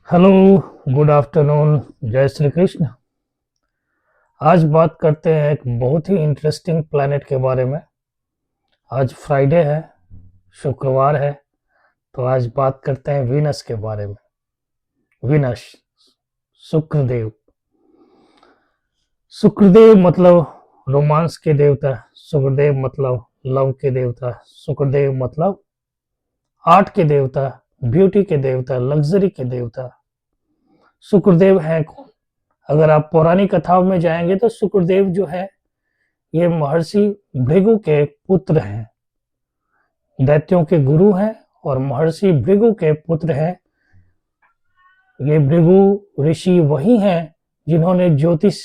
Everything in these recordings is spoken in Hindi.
हेलो, गुड आफ्टरनून, जय श्री कृष्ण। आज बात करते हैं एक बहुत ही इंटरेस्टिंग प्लैनेट के बारे में। आज फ्राइडे है, शुक्रवार है, तो आज बात करते हैं वीनस के बारे में। वीनस, शुक्रदेव। शुक्रदेव मतलब रोमांस के देवता, शुक्रदेव मतलब लव के देवता, शुक्रदेव मतलब आर्ट के देवता, ब्यूटी के देवता, लग्जरी के देवता। शुक्रदेव है कौन? अगर आप पौराणिक कथाओं में जाएंगे तो शुक्रदेव जो है ये महर्षि भृगु के पुत्र हैं, दैत्यों के गुरु हैं और महर्षि भृगु के पुत्र हैं। ये भृगु ऋषि वही हैं जिन्होंने ज्योतिष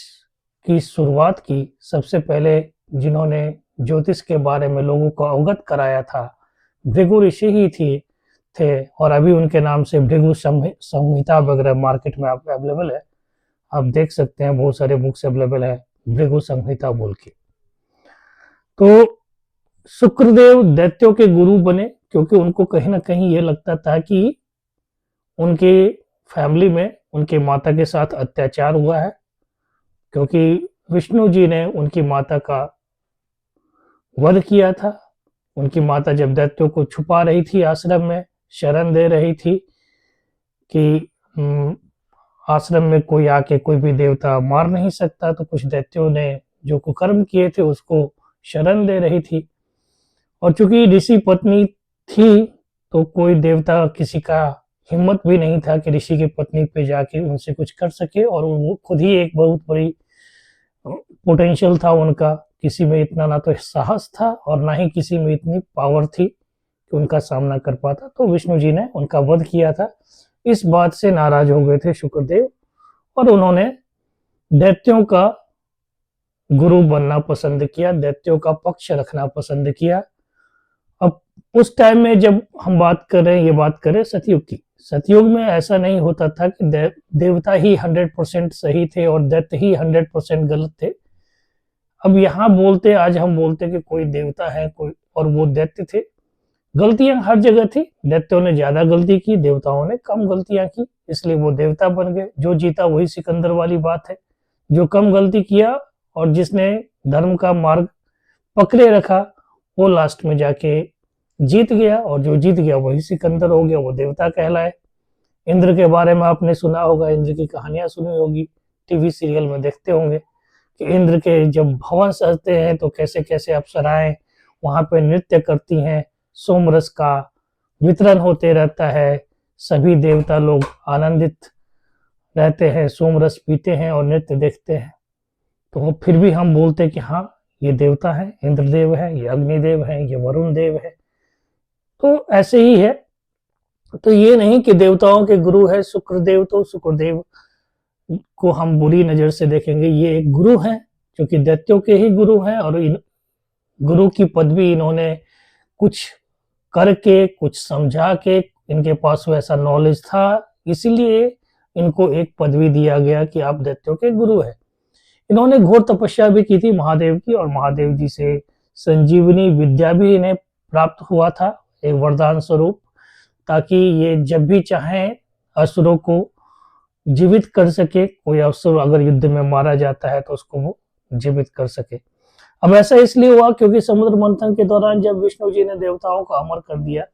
की शुरुआत की, सबसे पहले जिन्होंने ज्योतिष के बारे में लोगों को अवगत कराया था भृगु ऋषि ही थे। और अभी उनके नाम से भृगु संहिता वगैरह मार्केट में अवेलेबल है, आप देख सकते हैं, बहुत सारे बुक्स अवेलेबल है भृगु संहिता बोल के। तो शुक्रदेव दैत्यों के गुरु बने क्योंकि उनको कहीं ना कहीं ये लगता था कि उनके फैमिली में उनके माता के साथ अत्याचार हुआ है, क्योंकि विष्णु जी ने उनकी माता का वध किया था। उनकी माता जब दैत्यों को छुपा रही थी, आश्रम में शरण दे रही थी कि आश्रम में कोई आके कोई भी देवता मार नहीं सकता, तो कुछ दैत्यों ने जो कुकर्म किए थे उसको शरण दे रही थी। और चूंकि ऋषि पत्नी थी तो कोई देवता किसी का हिम्मत भी नहीं था कि ऋषि की पत्नी पे जाके उनसे कुछ कर सके, और वो खुद ही एक बहुत बड़ी पोटेंशियल था उनका। किसी में इतना ना तो साहस था और ना ही किसी में इतनी पावर थी कि उनका सामना कर पाता, तो विष्णु जी ने उनका वध किया था। इस बात से नाराज हो गए थे शुक्रदेव और उन्होंने दैत्यों का गुरु बनना पसंद किया, दैत्यों का पक्ष रखना पसंद किया। अब उस टाइम में जब हम बात कर रहे हैं, ये बात करें सतयुग की, सतयुग में ऐसा नहीं होता था कि देवता ही 100% सही थे और दैत्य ही 100% गलत थे। अब यहाँ बोलते, आज हम बोलते कि कोई देवता है कोई और वो दैत्य थे। गलतियां हर जगह थी, दैत्यों ने ज्यादा गलती की, देवताओं ने कम गलतियां की, इसलिए वो देवता बन गए। जो जीता वही सिकंदर वाली बात है। जो कम गलती किया और जिसने धर्म का मार्ग पकड़े रखा वो लास्ट में जाके जीत गया, और जो जीत गया वही सिकंदर हो गया, वो देवता कहलाए। इंद्र के बारे में आपने सुना होगा, इंद्र की कहानियां सुनी होगी, टीवी सीरियल में देखते होंगे कि इंद्र के जब भवन सजते हैं तो कैसे कैसे अप्सराएं वहां पे नृत्य करती हैं, सोमरस का वितरण होते रहता है, सभी देवता लोग आनंदित रहते हैं, सोमरस पीते हैं और नृत्य देखते हैं। तो फिर भी हम बोलते हैं कि हाँ, ये देवता है, इंद्रदेव है, ये अग्निदेव है, ये वरुण देव है। तो ऐसे ही है। तो ये नहीं कि देवताओं के गुरु है शुक्रदेव, तो शुक्रदेव को हम बुरी नजर से देखेंगे। ये एक गुरु है जो कि दैत्यों के ही गुरु हैं, और इन गुरु की पदवी इन्होंने कुछ करके, कुछ समझा के, इनके पास वैसा नॉलेज था, इसीलिए इनको एक पदवी दिया गया कि आप दैत्यों के गुरु हैं। इन्होंने घोर तपस्या भी की थी महादेव की, और महादेव जी से संजीवनी विद्या भी इन्हें प्राप्त हुआ था, एक वरदान स्वरूप, ताकि ये जब भी चाहें असुरों को जीवित कर सके। कोई असुर अगर युद्ध में मारा जाता है तो उसको वो जीवित कर सके। अब ऐसा इसलिए हुआ क्योंकि समुद्र मंथन के दौरान जब विष्णु जी ने देवताओं को अमर कर दिया,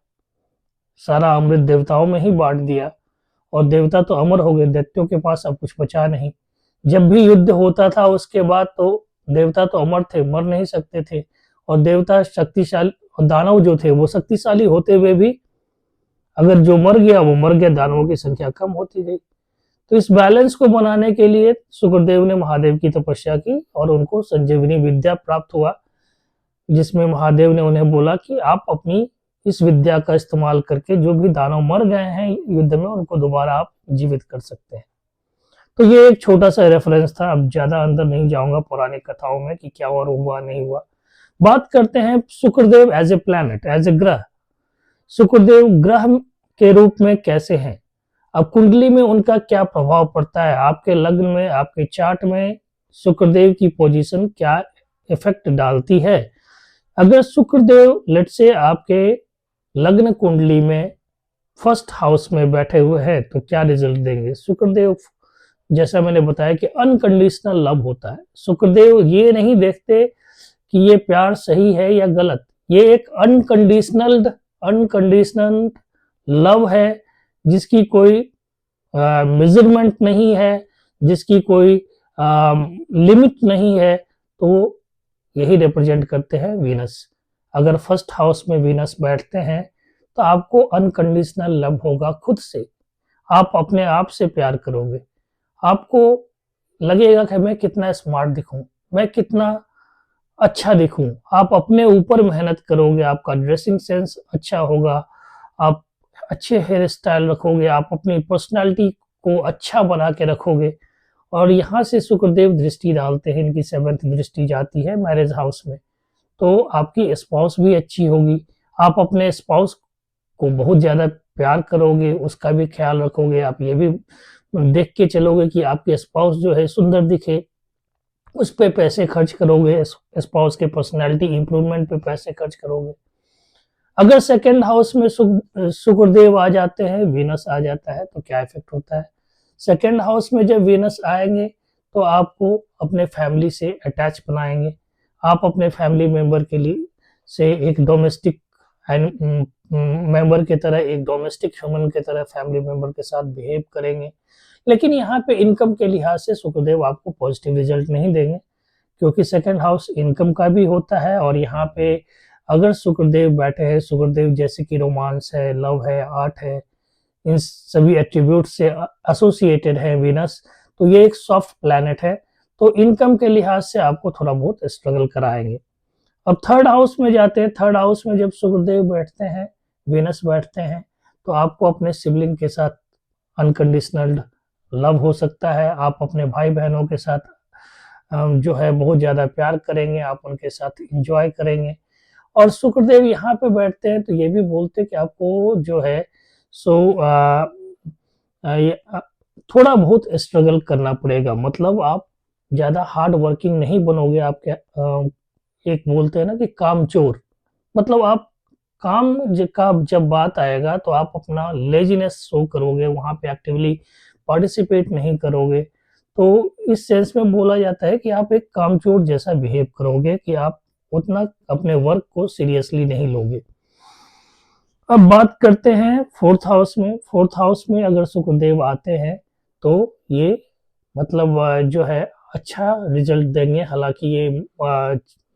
सारा अमृत देवताओं में ही बांट दिया, और देवता तो अमर हो गए, दैत्यों के पास अब कुछ बचा नहीं। जब भी युद्ध होता था उसके बाद तो देवता तो अमर थे, मर नहीं सकते थे, और देवता शक्तिशाली, और दानव जो थे वो शक्तिशाली होते हुए भी अगर जो मर गया वो मर गया, दानवों की संख्या कम होती गई। तो इस बैलेंस को बनाने के लिए शुक्रदेव ने महादेव की तपस्या की और उनको संजीवनी विद्या प्राप्त हुआ, जिसमें महादेव ने उन्हें बोला कि आप अपनी इस विद्या का इस्तेमाल करके जो भी दानव मर गए हैं युद्ध में उनको दोबारा आप जीवित कर सकते हैं। तो ये एक छोटा सा रेफरेंस था, अब ज्यादा अंदर नहीं जाऊंगा पौराणिक कथाओं में कि क्या और हुआ नहीं हुआ। बात करते हैं Shukradev as a planet, as a ग्रह। शुक्रदेव ग्रह के रूप में कैसे हैं? अब कुंडली में उनका क्या प्रभाव पड़ता है, आपके लग्न में, आपके चार्ट में शुक्रदेव की पोजीशन क्या इफेक्ट डालती है? अगर शुक्रदेव लेट से आपके लग्न कुंडली में फर्स्ट हाउस में बैठे हुए हैं तो क्या रिजल्ट देंगे? शुक्रदेव, जैसा मैंने बताया कि अनकंडीशनल लव होता है। शुक्रदेव ये नहीं देखते कि ये प्यार सही है या गलत, ये एक अनकंडीशनल अनकंडीशनल लव है, जिसकी कोई मेजरमेंट नहीं है, जिसकी कोई लिमिट नहीं है। तो यही रिप्रेजेंट करते हैं वीनस। अगर फर्स्ट हाउस में वीनस बैठते हैं तो आपको अनकंडीशनल लव होगा खुद से। आप अपने आप से प्यार करोगे। आपको लगेगा कि मैं कितना स्मार्ट दिखूं, मैं कितना अच्छा दिखूं। आप अपने ऊपर मेहनत करोगे, आपका ड्रेसिंग सेंस अच्छा होगा, आप अच्छे हेयर स्टाइल रखोगे, आप अपनी पर्सनालिटी को अच्छा बना के रखोगे। और यहाँ से शुक्रदेव दृष्टि डालते हैं, इनकी 7th दृष्टि जाती है मैरिज हाउस में। तो आपकी स्पाउस भी अच्छी होगी। आप अपने स्पाउस को बहुत ज़्यादा प्यार करोगे, उसका भी ख्याल रखोगे। आप ये भी देख के चलोगे कि आपके स्पाउस जो है सुंदर दिखे, उस पे पैसे खर्च करोगे, स्पाउस के पर्सनैलिटी इंप्रूवमेंट पे पैसे खर्च करोगे। अगर सेकंड हाउस में शुक्रदेव आ जाते हैं, वीनस आ जाता है, तो क्या इफेक्ट होता है? सेकंड हाउस में जब वीनस आएंगे तो आपको अपने फैमिली से अटैच बनाएंगे। आप अपने फैमिली मेंबर के लिए से एक डोमेस्टिक मेंबर की तरह, एक डोमेस्टिक ह्यूमन की तरह फैमिली मेंबर के साथ बिहेव करेंगे। लेकिन यहाँ पे इनकम के लिहाज से शुक्रदेव आपको पॉजिटिव रिजल्ट नहीं देंगे, क्योंकि सेकंड हाउस इनकम का भी होता है। और यहाँ पे अगर शुक्रदेव बैठे हैं, शुक्रदेव जैसे कि रोमांस है, लव है, आर्ट है, इन सभी एट्रीब्यूट से एसोसिएटेड है वीनस, तो ये एक सॉफ्ट प्लैनेट है। तो इनकम के लिहाज से आपको थोड़ा बहुत स्ट्रगल कराएंगे। अब थर्ड हाउस में जाते हैं। थर्ड हाउस में जब शुक्रदेव बैठते हैं, वीनस बैठते हैं, तो आपको अपने सिबलिंग के साथ अनकंडीशनल लव हो सकता है। आप अपने भाई बहनों के साथ जो है बहुत ज़्यादा प्यार करेंगे, आप उनके साथ इंजॉय करेंगे। और शुक्रदेव यहाँ पे बैठते हैं तो ये भी बोलते हैं कि आपको जो है सो थोड़ा बहुत स्ट्रगल करना पड़ेगा। मतलब आप ज़्यादा हार्ड वर्किंग नहीं बनोगे। आपके एक बोलते हैं ना कि कामचोर, मतलब आप काम का जब बात आएगा तो आप अपना लेजीनेस शो करोगे, वहाँ पे एक्टिवली पार्टिसिपेट नहीं करोगे। तो इस सेंस में बोला जाता है कि आप एक कामचोर जैसा बिहेव करोगे, कि आप उतना अपने वर्क को सीरियसली नहीं लोगे। अब बात करते हैं फोर्थ हाउस में। फोर्थ हाउस में अगर शुक्रदेव आते हैं तो ये मतलब जो है अच्छा रिजल्ट देंगे। हालांकि ये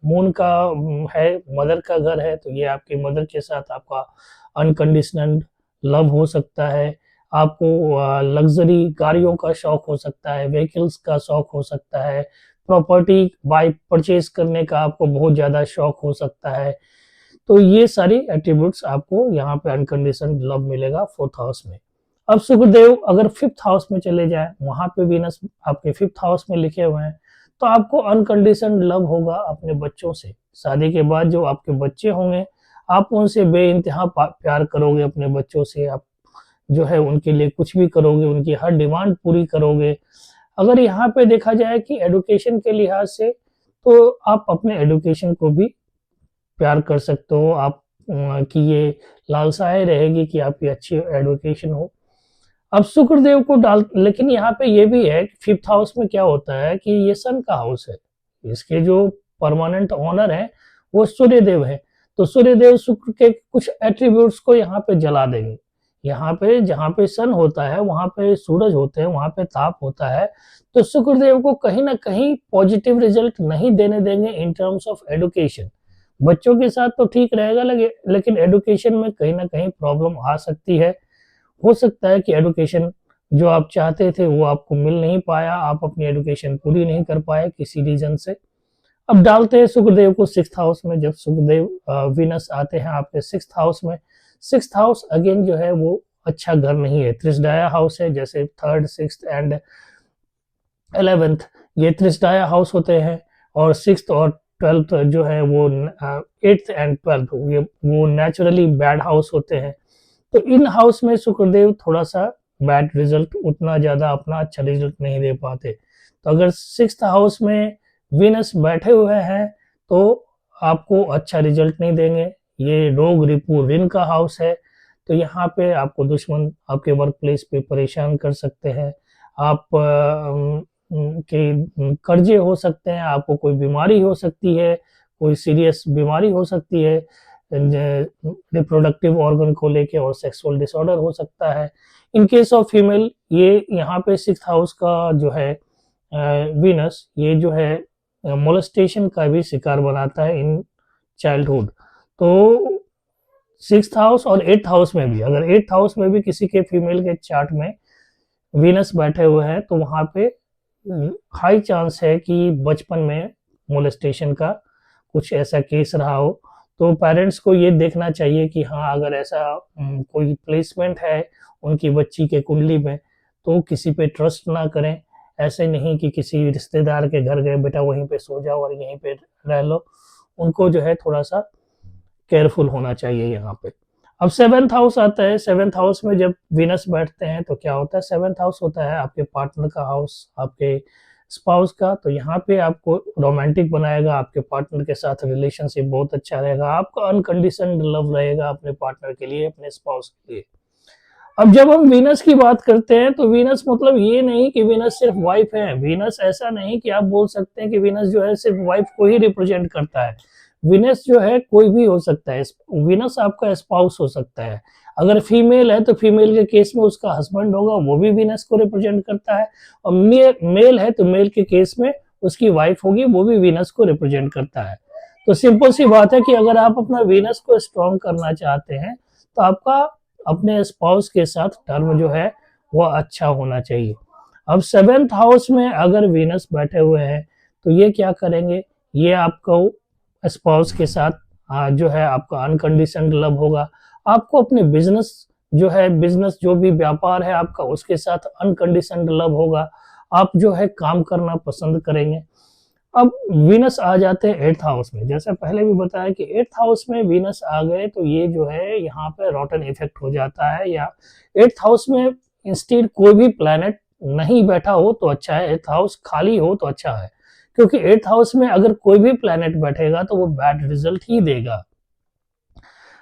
मून का है, मदर का घर है, तो ये आपके मदर के साथ आपका अनकंडीशनल लव हो सकता है। आपको लग्जरी गाड़ियों का शौक हो सकता है, व्हीकल्स का शौक हो सकता है, प्रॉपर्टी बाय परचेज करने का आपको बहुत ज़्यादा शौक हो सकता है। तो ये सारी एट्रीब्यूट्स आपको यहाँ पे अनकंडीशनल लव मिलेगा फोर्थ हाउस में। अब शुक्रदेव अगर फिफ्थ हाउस में चले जाए, वहां पे वीनस आपके फिफ्थ हाउस में लिखे हुए हैं, तो आपको अनकंडीशनल लव होगा अपने बच्चों से। शादी के बाद जो आपके बच्चे होंगे, आप उनसे बेइंतहा प्यार करोगे। अपने बच्चों से आप जो है उनके लिए कुछ भी करोगे, उनकी हर डिमांड पूरी करोगे। अगर यहाँ पे देखा जाए कि एडुकेशन के लिहाज से, तो आप अपने एडुकेशन को भी प्यार कर सकते हो आप, की ये लालसाएं रहेगी कि आपकी अच्छी एडुकेशन हो। अब शुक्रदेव को डाल, लेकिन यहाँ पे ये भी है कि फिफ्थ हाउस में क्या होता है कि ये सन का हाउस है। इसके जो परमानेंट ओनर है वो सूर्यदेव है। तो सूर्यदेव शुक्र के कुछ एट्रीब्यूट्स को यहाँ पे जला देंगे। यहाँ पे जहाँ पे सन होता है, वहां पे सूरज होते हैं, वहां पे ताप होता है। तो शुक्रदेव को कहीं ना कहीं पॉजिटिव रिजल्ट नहीं देने देंगे इन टर्म्स ऑफ एडुकेशन। बच्चों के साथ तो ठीक रहेगा, लेकिन एडुकेशन में कहीं ना कहीं प्रॉब्लम आ सकती है। हो सकता है कि एडुकेशन जो आप चाहते थे वो आपको मिल नहीं पाया, आप अपनी एडुकेशन पूरी नहीं कर पाए किसी रीजन से। अब डालते हैं शुक्रदेव को सिक्स्थ हाउस में। जब शुक्रदेव वीनस आते हैं आपके सिक्स्थ हाउस में, सिक्स्थ हाउस अगेन जो है वो अच्छा घर नहीं है, त्रिशडाया हाउस है। जैसे थर्ड, सिक्स्थ एंड 11th ये त्रिशडाया हाउस होते हैं। और सिक्स्थ और 12th जो है वो 8th एंड 12th वो नेचुरली बैड हाउस होते हैं। तो इन हाउस में शुक्रदेव थोड़ा सा बैड रिजल्ट, उतना ज़्यादा अपना अच्छा रिजल्ट नहीं दे पाते। तो अगर सिक्स्थ हाउस में वीनस बैठे हुए हैं तो आपको अच्छा रिजल्ट नहीं देंगे। ये रोग रिपू ऋण का हाउस है। तो यहाँ पे आपको दुश्मन आपके वर्क प्लेस पे परेशान कर सकते हैं। आप के कर्जे हो सकते हैं, आपको कोई बीमारी हो सकती है, कोई सीरियस बीमारी हो सकती है, रिप्रोडक्टिव ऑर्गन को लेके, और सेक्सुअल डिसऑर्डर हो सकता है। इन केस ऑफ फीमेल, ये यहाँ पे 6th हाउस का जो है वीनस, ये जो है मोलेस्टेशन का भी शिकार बनाता है इन चाइल्डहुड। तो 6th हाउस और 8th हाउस में भी, अगर 8th हाउस में भी किसी के फीमेल के चार्ट में वीनस बैठे हुए हैं, तो वहां पे हाई चांस है कि बचपन में मोलेस्टेशन का कुछ ऐसा केस रहा हो। तो पेरेंट्स को ये देखना चाहिए कि हाँ, अगर ऐसा कोई प्लेसमेंट है उनकी बच्ची के कुंडली में, तो किसी पे ट्रस्ट ना करें। ऐसे नहीं कि किसी रिश्तेदार के घर गए, बेटा वहीं पे सो जाओ और यहीं पे रह लो। उनको जो है थोड़ा सा केयरफुल होना चाहिए यहाँ पे। अब 7th हाउस आता है। 7th हाउस में जब वीनस बैठते हैं तो क्या होता है, 7th हाउस होता है आपके पार्टनर का हाउस, आपके स्पाउस का। तो यहाँ पे आपको रोमांटिक बनाएगा, आपके पार्टनर के साथ रिलेशनशिप बहुत अच्छा रहेगा, आपका अनकंडीशनड लव रहेगा अपने पार्टनर के लिए, अपने स्पाउस के लिए। अब जब हम वीनस की बात करते हैं, तो वीनस मतलब ये नहीं कि वीनस सिर्फ वाइफ है। वीनस ऐसा नहीं कि आप बोल सकते हैं कि वीनस जो है सिर्फ वाइफ को ही रिप्रेजेंट करता है। वीनस जो है कोई भी हो सकता है। वीनस आपका स्पाउस हो सकता है। अगर फीमेल है तो फीमेल के केस में उसका हस्बैंड होगा, वो भी वीनस को रिप्रेजेंट करता है। और मेल है तो मेल के केस में उसकी वाइफ होगी, वो भी वीनस को रिप्रेजेंट करता है। तो सिंपल सी बात है कि अगर आप अपना वीनस को स्ट्रॉन्ग करना चाहते हैं, तो आपका अपने स्पाउस के साथ टर्म जो है वो अच्छा होना चाहिए। अब 7th हाउस में अगर वीनस बैठे हुए हैं, तो ये क्या करेंगे, ये आपको स्पाउस के साथ जो है आपका अनकंडीशनड लव होगा। आपको अपने बिजनेस जो है, बिजनेस जो भी व्यापार है आपका, उसके साथ अनकंडीशनड लव होगा। आप जो है काम करना पसंद करेंगे। अब वीनस आ जाते हैं 8th हाउस में। जैसे पहले भी बताया कि 8th हाउस में वीनस आ गए तो ये जो है यहाँ पे रॉटन इफेक्ट हो जाता है। या 8th हाउस में इंस्टेड कोई भी प्लैनेट नहीं बैठा हो तो अच्छा है, 8th हाउस खाली हो तो अच्छा है। क्योंकि 8th हाउस में अगर कोई भी प्लैनेट बैठेगा तो वो बैड रिजल्ट ही देगा।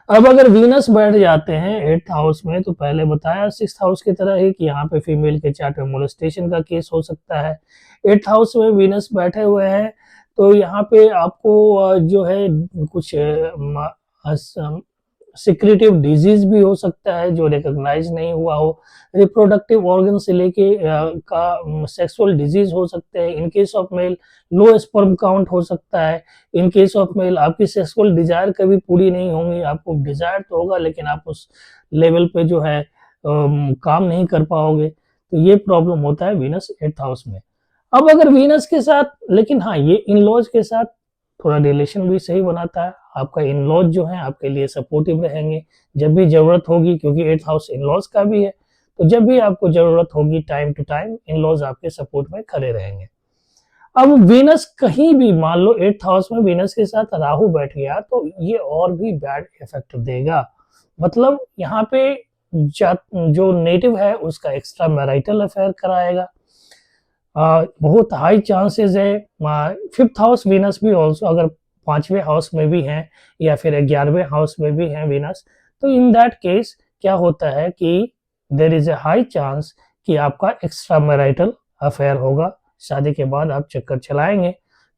अब अगर वीनस बैठ जाते हैं 8th हाउस में, तो पहले बताया 6th हाउस की तरह ही कि यहाँ पे फीमेल के चार्ट में मोलेस्टेशन का केस हो सकता है। 8th हाउस में वीनस बैठे हुए हैं, तो यहाँ पे आपको जो है कुछ सिक्रेटिव डिजीज भी हो सकता है जो रिकॉग्नाइज नहीं हुआ हो। रिप्रोडक्टिव ऑर्गन से लेके का सेक्सुअल डिजीज हो सकते हैं। In case of male low sperm count हो सकता है। इन केस ऑफ मेल आपकी सेक्सुअल डिजायर कभी पूरी नहीं होंगी। आपको डिजायर तो होगा लेकिन आप उस लेवल पे जो है काम नहीं कर पाओगे। तो ये प्रॉब्लम होता है वीनस 8th हाउस में। अब अगर वीनस के साथ, लेकिन हाँ, ये इन लॉज के साथ थोड़ा रिलेशन भी सही बनाता है। आपका इन लॉज जो है आपके लिए सपोर्टिव रहेंगे जब भी जरूरत होगी, क्योंकि 8th हाउस इन लॉज का भी है। तो जब भी आपको जरूरत होगी time to time, in-laws आपके सपोर्ट में खड़े रहेंगे। अब वीनस कहीं भी, मान लो 8th हाउस में वीनस के साथ राहु बैठ गया, तो ये और भी बैड इफेक्ट देगा। मतलब यहाँ पे जो नेटिव है उसका एक्स्ट्रा मैरिटल अफेयर कराएगा। बहुत हाई चांसेस है। 5th हाउस वीनस भी ऑल्सो अगर 5वें हाउस में भी हैं या फिर 11वें हाउस में भी हैं वीनस, तो इन दैट केस क्या होता है कि there is a high chance कि आपका एक्स्ट्रा मैरिटल अफेयर होगा। शादी के बाद आप चक्कर चलाएंगे।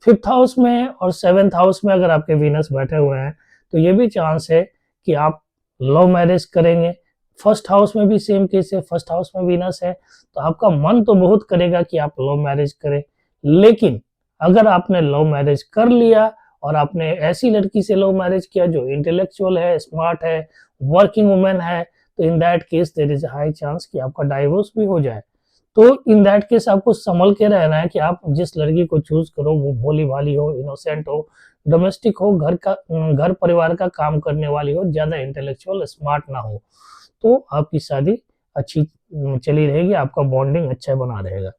5th हाउस में और 7th हाउस में अगर आपके वीनस बैठे हुए हैं, तो ये भी चांस है कि आप लव मैरिज करेंगे। 1st हाउस में भी सेम केस है। 1st हाउस में वीनस है तो आपका मन तो बहुत करेगा कि आप लव मैरिज करें, लेकिन अगर आपने लव मैरिज कर लिया और आपने ऐसी लड़की से लव मैरिज किया जो इंटेलेक्चुअल है, स्मार्ट है, वर्किंग वुमेन है, तो in that case there is high chance कि आपका डाइवोर्स भी हो जाए। तो इन दैट केस आपको संभल के रहना है कि आप जिस लड़की को चूज करो वो भोली भाली हो, इनोसेंट हो, डोमेस्टिक हो, घर परिवार का काम करने वाली हो, ज्यादा इंटेलेक्चुअल स्मार्ट ना हो, तो आपकी शादी अच्छी चली रहेगी, आपका बॉन्डिंग अच्छा बना रहेगा।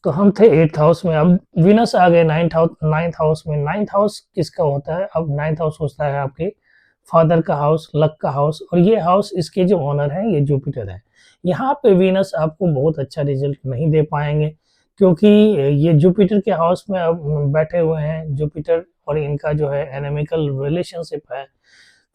तो हम थे 8th हाउस में। अब वीनस आ गए 9th हाउस में। 9th हाउस किसका होता है? अब 9th हाउस होता है आपके फादर का हाउस, लक का हाउस, और ये हाउस, इसके जो ओनर है ये जुपिटर है। यहाँ पे वीनस आपको बहुत अच्छा रिजल्ट नहीं दे पाएंगे, क्योंकि ये जुपिटर के हाउस में अब बैठे हुए हैं। जुपिटर और इनका जो है एनेमिकल रिलेशनशिप है।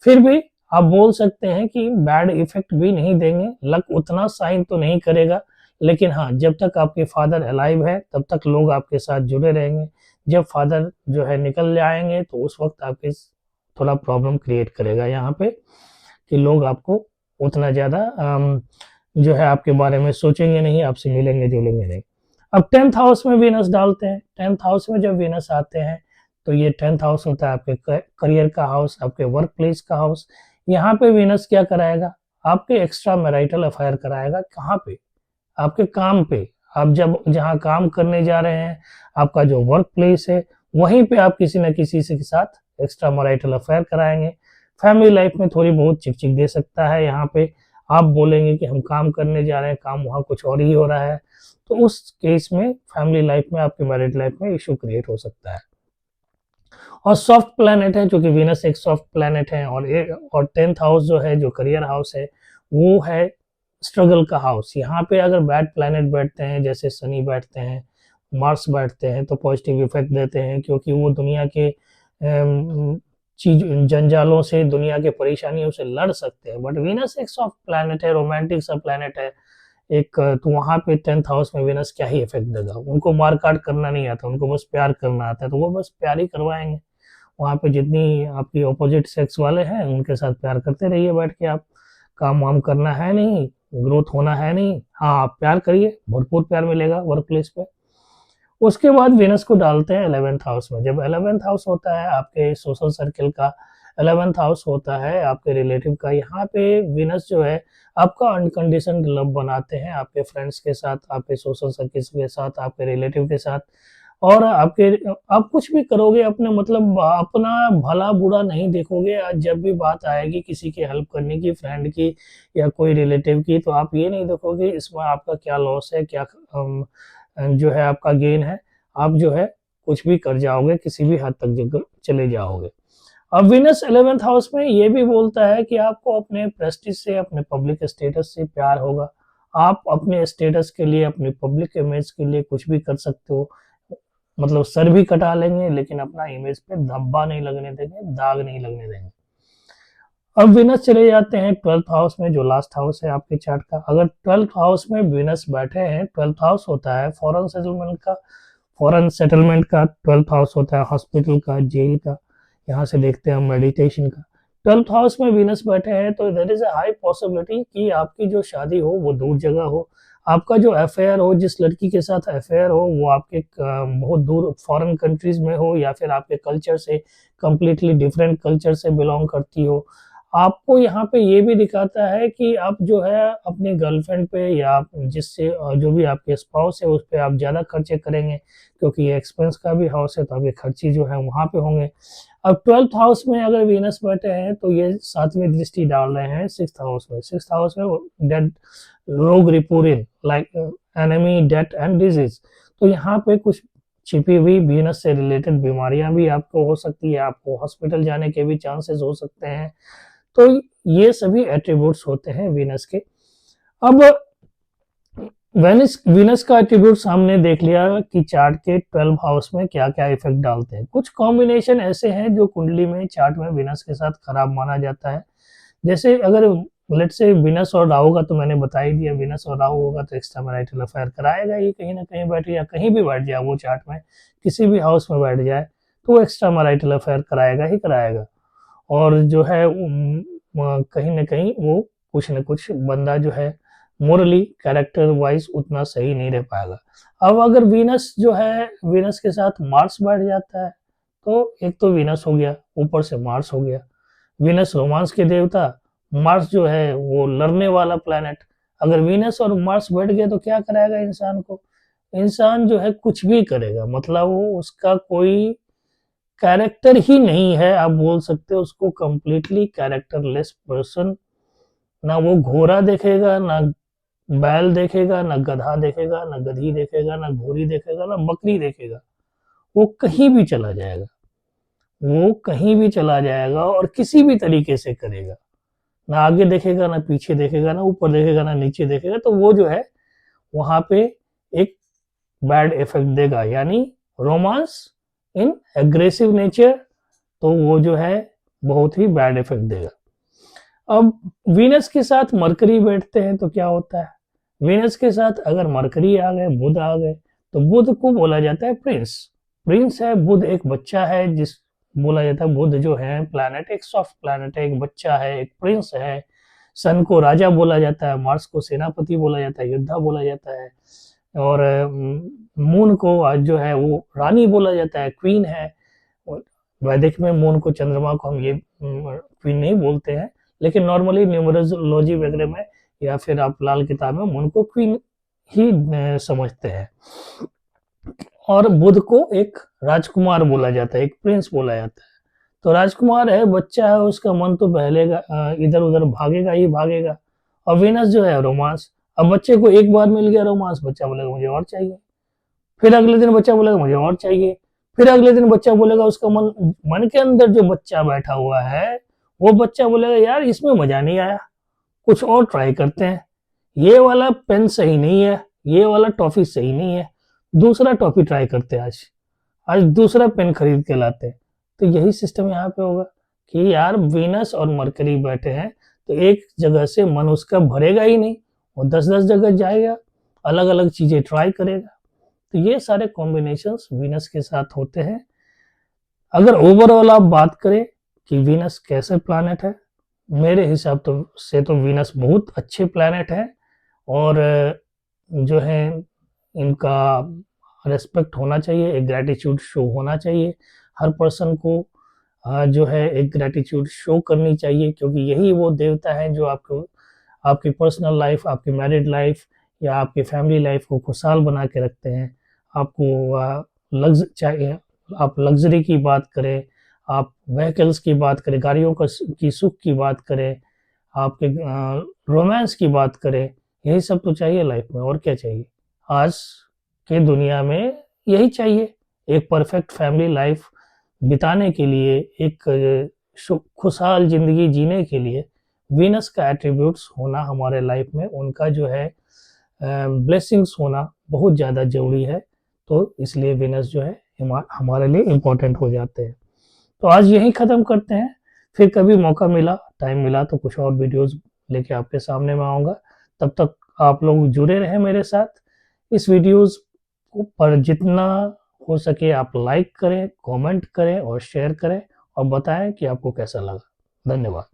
फिर भी आप बोल सकते हैं कि बैड इफेक्ट भी नहीं देंगे, लक उतना साइन तो नहीं करेगा, लेकिन हाँ, जब तक आपके फादर अलाइव है तब तक लोग आपके साथ जुड़े रहेंगे। जब फादर जो है निकल जाएंगे तो उस वक्त आपके थोड़ा प्रॉब्लम क्रिएट करेगा यहाँ पे, कि लोग आपको उतना ज़्यादा जो है आपके बारे में सोचेंगे नहीं, आपसे मिलेंगे जुलेंगे नहीं। अब 10th हाउस में वीनस डालते हैं। 10th हाउस में जब वीनस आते हैं तो ये 10th हाउस होता है आपके करियर का हाउस, आपके वर्क प्लेस का हाउस। यहाँ पे वीनस क्या कराएगा? आपके एक्स्ट्रा मैरिटल अफेयर कराएगा। कहाँ पे? आपके काम पे। आप जब जहाँ काम करने जा रहे हैं, आपका जो वर्क प्लेस है, वहीं पे आप किसी न किसी से के साथ एक्स्ट्रा मैरिटल अफेयर कराएंगे। फैमिली लाइफ में थोड़ी बहुत चिक दे सकता है। यहाँ पे आप बोलेंगे कि हम काम करने जा रहे हैं, काम वहाँ कुछ और ही हो रहा है, तो उस केस में फैमिली लाइफ में, आपकी मैरिड लाइफ में इशू क्रिएट हो सकता है। और सॉफ्ट प्लैनेट है, क्योंकि वीनस एक सॉफ्ट प्लैनेट है। और 10th हाउस जो है, जो करियर हाउस है, वो है स्ट्रगल का हाउस। यहाँ पे अगर बैड प्लैनेट बैठते हैं, जैसे शनि बैठते हैं, मार्स बैठते हैं, तो पॉजिटिव इफेक्ट देते हैं, क्योंकि वो दुनिया के चीज जंजालों से, दुनिया के परेशानियों से लड़ सकते हैं। बट वीनस एक सॉफ्ट प्लैनेट है, रोमांटिक सा प्लैनेट है एक, तो वहाँ पे 10th हाउस में वीनस क्या ही इफेक्ट देगा? उनको मार काट करना नहीं आता, उनको बस प्यार करना आता है, तो वो बस प्यार ही करवाएंगे। वहाँ पे जितनी आपकी ऑपोजिट सेक्स वाले हैं उनके साथ प्यार करते रहिए बैठ के। आप काम वाम करना है नहीं, ग्रोथ होना है नहीं, हाँ आप प्यार करिए, भरपूर प्यार मिलेगा वर्क प्लेस पे। उसके बाद वीनस को डालते हैं 11th हाउस में। जब 11th हाउस होता है आपके सोशल सर्किल का, 11th हाउस होता है आपके रिलेटिव का, यहाँ पे वीनस जो है आपका अनकंडीशनड लव बनाते हैं आपके फ्रेंड्स के साथ, आपके सोशल सर्किल के साथ, आपके रिलेटिव के साथ। और आपके आप कुछ भी करोगे अपने, मतलब अपना भला बुरा नहीं देखोगे। आज जब भी बात आएगी किसी की हेल्प करने की, फ्रेंड की या कोई रिलेटिव की, तो आप ये नहीं देखोगे इसमें आपका क्या लॉस है, क्या जो है आपका गेन है। आप जो है कुछ भी कर जाओगे, किसी भी हद तक चले जाओगे। अब वीनस 11th हाउस में ये भी बोलता है कि आपको अपने प्रेस्टीज से, अपने पब्लिक स्टेटस से प्यार होगा। आप अपने स्टेटस के लिए, अपने पब्लिक इमेज के लिए कुछ भी कर सकते हो, मतलब सर भी कटा लेंगे, लेकिन अपना इमेज पे धब्बा नहीं लगने देंगे, दाग नहीं लगने देंगे। अब वीनस चले जाते हैं 12th हाउस में, जो लास्ट हाउस है आपके चार्ट का। अगर 12th हाउस में वीनस बैठे हैं, 12th हाउस होता है फॉरेन सेटलमेंट का। फॉरेन सेटलमेंट का 12th हाउस होता है हॉस्पिटल का, जेल का। यहाँ से देखते हैं हम मेडिटेशन का। 12th हाउस में वीनस बैठे हैं तो there is a high possibility कि आपकी जो शादी हो वो दूर जगह हो। आपका जो अफेयर हो, जिस लड़की के साथ अफेयर हो, वो आपके बहुत दूर फॉरेन कंट्रीज में हो, या फिर आपके कल्चर से, कंप्लीटली डिफरेंट कल्चर से बिलोंग करती हो। आपको यहाँ पे ये भी दिखाता है कि आप जो है अपनी गर्लफ्रेंड पे, या जिससे जो भी आपके स्पाउस है उस पे आप ज़्यादा खर्चे करेंगे, क्योंकि ये एक्सपेंस का भी हाउस है, तो आपके खर्चे जो है वहाँ पे होंगे। अब 12th हाउस में अगर वीनस बैठे हैं तो ये 7वीं दृष्टि डाल रहे हैं 6th हाउस में। 6th हाउस में डेड रोग रिपुरिन, like enemy, death and disease. तो यहाँ पे कुछ छिपी हुई वीनस से रिलेटेड बीमारियां भी आपको हो सकती है, आपको हॉस्पिटल जाने के भी चांसेस हो सकते हैं। तो ये सभी एट्रीब्यूट्स होते हैं वीनस के। अब वीनस का एट्रीब्यूट हमने देख लिया कि चार्ट के 12 हाउस में क्या क्या इफेक्ट डालते हैं। कुछ कॉम्बिनेशन ऐसे हैं जो कुंडली में, चार्ट में वीनस के साथ खराब माना जाता है। जैसे अगर लेट से वीनस और राहु का, तो मैंने बता ही दिया, वीनस और राहु होगा तो एक्स्ट्रा मैरिटल अफेयर कराएगा ही, कहीं ना कहीं बैठ, या कहीं भी बैठ जाए वो चार्ट में, किसी भी हाउस में बैठ जाए तो वो एक्स्ट्रा मैरिटल अफेयर कराएगा ही कराएगा। और जो है कहीं ना कहीं वो कुछ न कुछ बंदा जो है मोरली, कैरेक्टर वाइज उतना सही नहीं रह पाएगा। अब अगर वीनस जो है, वीनस के साथ मार्स बैठ जाता है, तो एक तो वीनस हो गया, ऊपर से मार्स हो गया। वीनस रोमांस के देवता, मार्स जो है वो लड़ने वाला प्लैनेट। अगर वीनस और मार्स बैठ गए तो क्या कराएगा इंसान को? इंसान जो है कुछ भी करेगा, मतलब वो उसका कोई कैरेक्टर ही नहीं है, आप बोल सकते हो उसको कंप्लीटली कैरेक्टरलेस पर्सन। ना वो घोड़ा देखेगा, ना बैल देखेगा, ना गधा देखेगा, ना गधी देखेगा, ना घोड़ी देखेगा, ना बकरी देखेगा। वो कहीं भी चला जाएगा, वो कहीं भी चला जाएगा और किसी भी तरीके से करेगा। ना आगे देखेगा, ना पीछे देखेगा, ना ऊपर देखेगा, ना नीचे देखेगा। तो वो जो है वहां पे एक बैड इफेक्ट देगा, यानी रोमांस इन एग्रेसिव नेचर, तो वो जो है बहुत ही बैड इफेक्ट देगा। अब वीनस के साथ मरकरी बैठते हैं तो क्या होता है, वीनस के साथ अगर मरकरी आ गए, बुध आ गए, तो बुध को बोला जाता है प्रिंस। प्रिंस है बुध, एक बच्चा है जिस बोला जाता है बुध जो है प्लैनेट एक सॉफ्ट प्लैनेट है, एक बच्चा है, एक प्रिंस है। सन को राजा बोला जाता है, मार्स को सेनापति बोला जाता है, योद्धा बोला जाता है, और मून को आज जो है वो रानी बोला जाता है, क्वीन है। वैदिक में मून को, चंद्रमा को हम ये क्वीन नहीं बोलते हैं, लेकिन नॉर्मली न्यूमरोलॉजी वगैरह में या फिर आप लाल किताब में मून को क्वीन ही समझते हैं। और बुध को एक राजकुमार बोला जाता है, एक प्रिंस बोला जाता है। तो राजकुमार है, बच्चा है, उसका मन तो बहलेगा, इधर उधर भागेगा ही भागेगा। और वीनस जो है रोमांस। अब बच्चे को एक बार मिल गया रोमांस, बच्चा बोलेगा मुझे और चाहिए। फिर अगले दिन बच्चा बोलेगा मुझे और चाहिए। फिर अगले दिन बच्चा बोलेगा, उसका मन मन के अंदर जो बच्चा बैठा हुआ है वो बच्चा बोलेगा यार इसमें मजा नहीं आया, कुछ और ट्राई करते हैं, ये वाला पेन सही नहीं है, ये वाला टॉफी सही नहीं है, दूसरा टॉफी ट्राई करते हैं, आज आज दूसरा पेन खरीद के लाते हैं। तो यही सिस्टम यहाँ पे होगा कि यार वीनस और मरकरी बैठे हैं, तो एक जगह से मन उसका भरेगा ही नहीं, वो 10-10 जगह जाएगा, अलग अलग चीजें ट्राई करेगा। तो ये सारे कॉम्बिनेशंस वीनस के साथ होते हैं। अगर ओवरऑल आप बात करें कि वीनस कैसे प्लैनेट है, मेरे हिसाब तो वीनस बहुत अच्छे प्लैनेट है। और जो है इनका रेस्पेक्ट होना चाहिए, एक ग्रेटिट्यूड शो होना चाहिए हर पर्सन को। जो है एक ग्रेटिट्यूड शो करनी चाहिए, क्योंकि यही वो देवता है जो आपको आपकी पर्सनल लाइफ, आपकी मैरिड लाइफ या आपकी फैमिली लाइफ को खुशहाल बना के रखते हैं। आपको चाहिए, आप लग्जरी की बात करें, आप व्हीकल्स की बात करें, गाड़ियों का की सुख की बात करें, आपके रोमांस की बात करें, यही सब तो चाहिए लाइफ में, और क्या चाहिए। आज के दुनिया में यही चाहिए, एक परफेक्ट फैमिली लाइफ बिताने के लिए, एक खुशहाल जिंदगी जीने के लिए वीनस का एट्रीब्यूट्स होना हमारे लाइफ में, उनका जो है ब्लेसिंग्स होना बहुत ज़्यादा जरूरी है। तो इसलिए वीनस जो है हमारे लिए इम्पोर्टेंट हो जाते हैं। तो आज यही ख़त्म करते हैं, फिर कभी मौका मिला, टाइम मिला तो कुछ और वीडियोस लेके आपके सामने में आऊँगा। तब तक आप लोग जुड़े रहें मेरे साथ। इस वीडियोस पर जितना हो सके आप लाइक करें, कमेंट करें और शेयर करें, और बताएं कि आपको कैसा लगा। धन्यवाद।